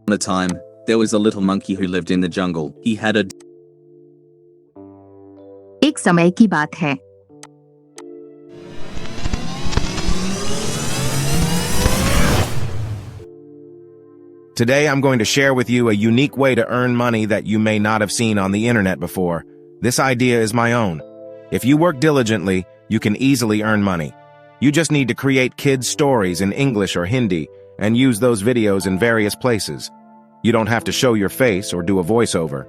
A time, there was a little monkey who lived in the jungle. He had a एक समय की बात है। Today I'm going to share with you a unique way to earn money that you may not have seen on the internet before. This idea is my own. If you work diligently, you can easily earn money. You just need to create kids' stories in English or Hindi and use those videos in various places. You don't have to show your face or do a voiceover.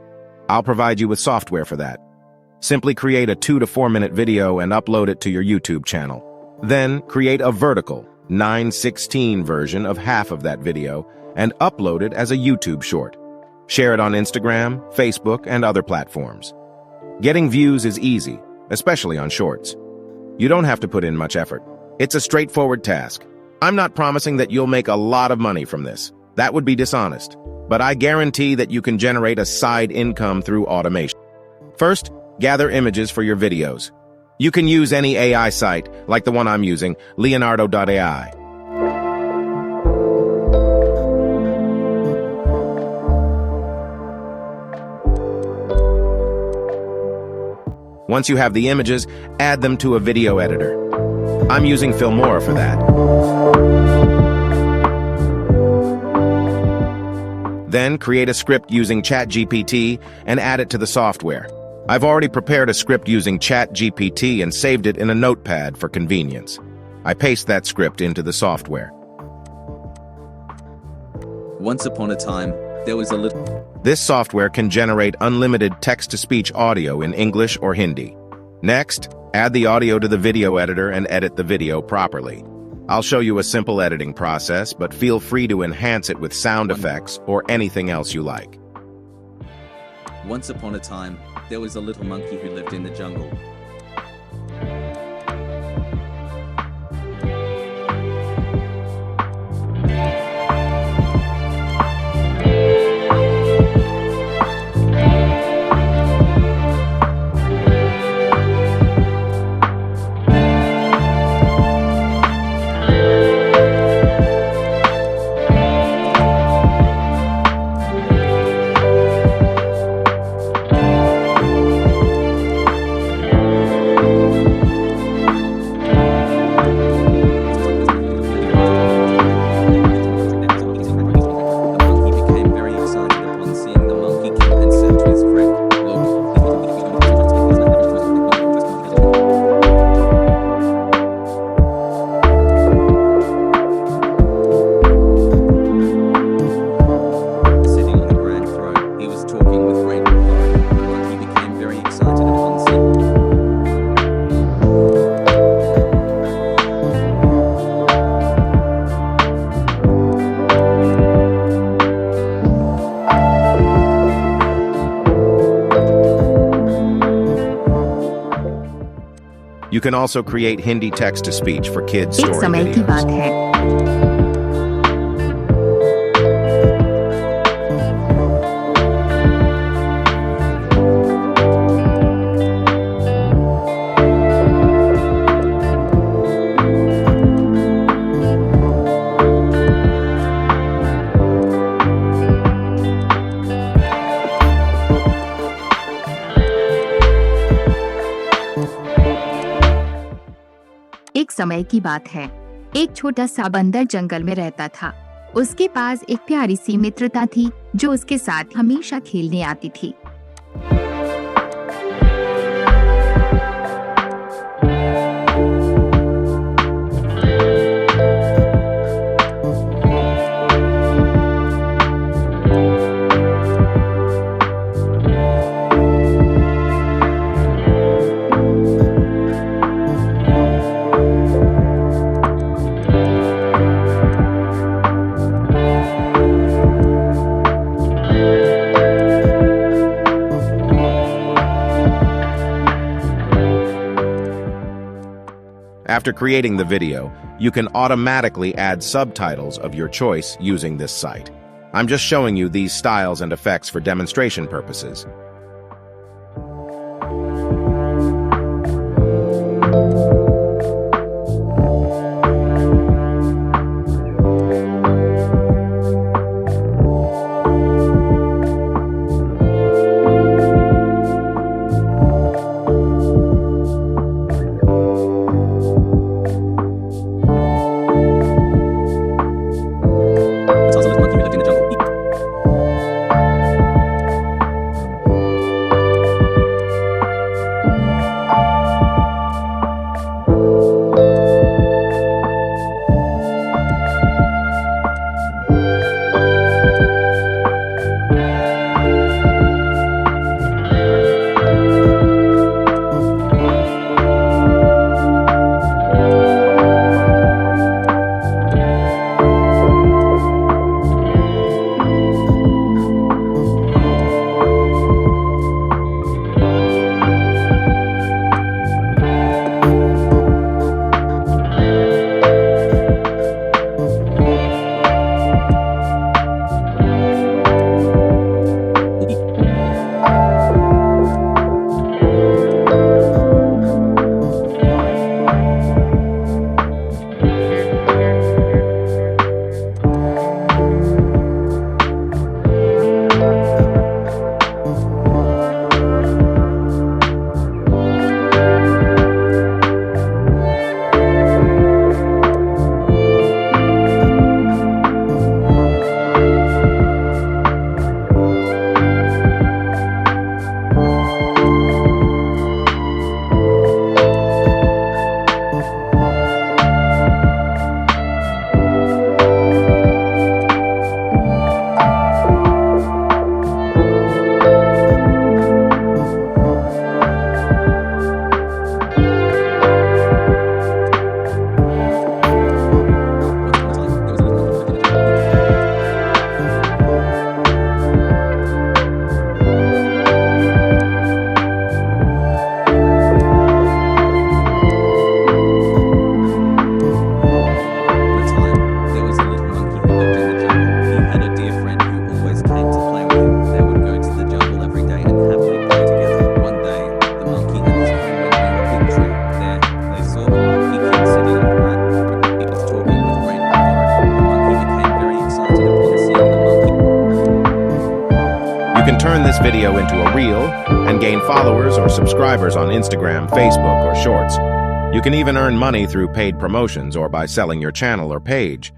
I'll provide you with software for that. Simply create a 2 to 4 minute video and upload it to your YouTube channel. Then create a vertical 9:16 version of half of that video and upload it as a YouTube short. Share it on Instagram, Facebook, and other platforms. Getting views is easy, especially on shorts. You don't have to put in much effort. It's a straightforward task. I'm not promising that you'll make a lot of money from this. That would be dishonest. But I guarantee that you can generate a side income through automation. First, gather images for your videos. You can use any AI site, like the one I'm using, Leonardo.ai. Once you have the images, add them to a video editor. I'm using Filmora for that. Then create a script using ChatGPT and add it to the software. I've already prepared a script using ChatGPT and saved it in a notepad for convenience. I paste that script into the software. Once upon a time, there was a little... This software can generate unlimited text-to-speech audio in English or Hindi. Next, add the audio to the video editor and edit the video properly. I'll show you a simple editing process, but feel free to enhance it with sound effects or anything else you like. Once upon a time, there was a little monkey who lived in the jungle. You can also create Hindi text-to-speech for kids' एक story समय की बात videos. है। एक समय की बात है। एक छोटा सा बंदर जंगल में रहता था। उसके पास एक प्यारी सी मित्रता थी जो उसके साथ हमेशा खेलने आती थी। After creating the video, you can automatically add subtitles of your choice using this site. I'm just showing you these styles and effects for demonstration purposes. video into a reel and gain followers or subscribers on Instagram, Facebook, or Shorts. You can even earn money through paid promotions or by selling your channel or page.